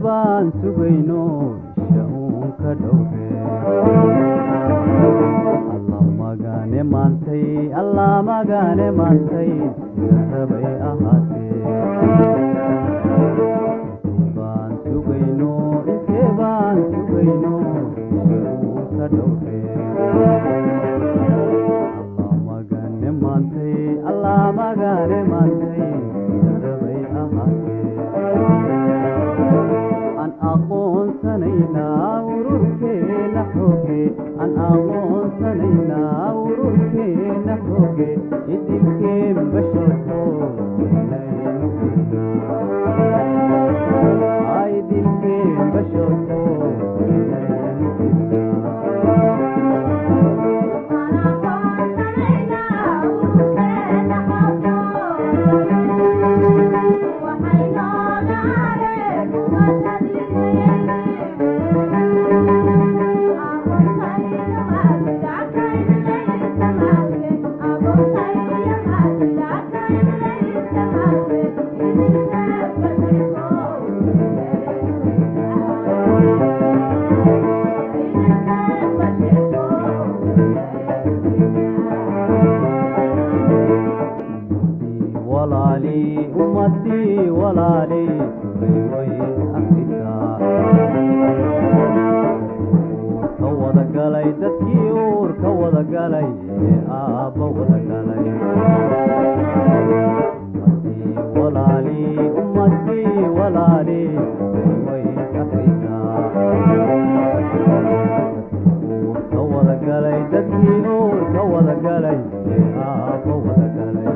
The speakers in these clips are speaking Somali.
baan sugayno shaun ka dhowre alla magane maantay sida rabay ahaatee baan sugayno shaun ka dhowre alla magane maantay sida rabay ahaatee an aqoonsanaynaa ururkeena xooge idilkeen basharko ummadii walaaley way afrika ka wada galay dadkii uur ka wada galay aabba wada galay ummadii walaaley way afrika ka wada galay dadkii uur ka wada galay aabba wada galay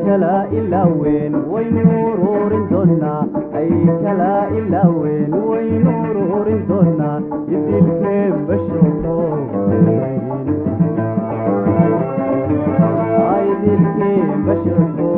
kala ilaaween waynuururin doonaa ay kala ilaaween waynuururin doonaa idilkeen basharko idilkeen basharko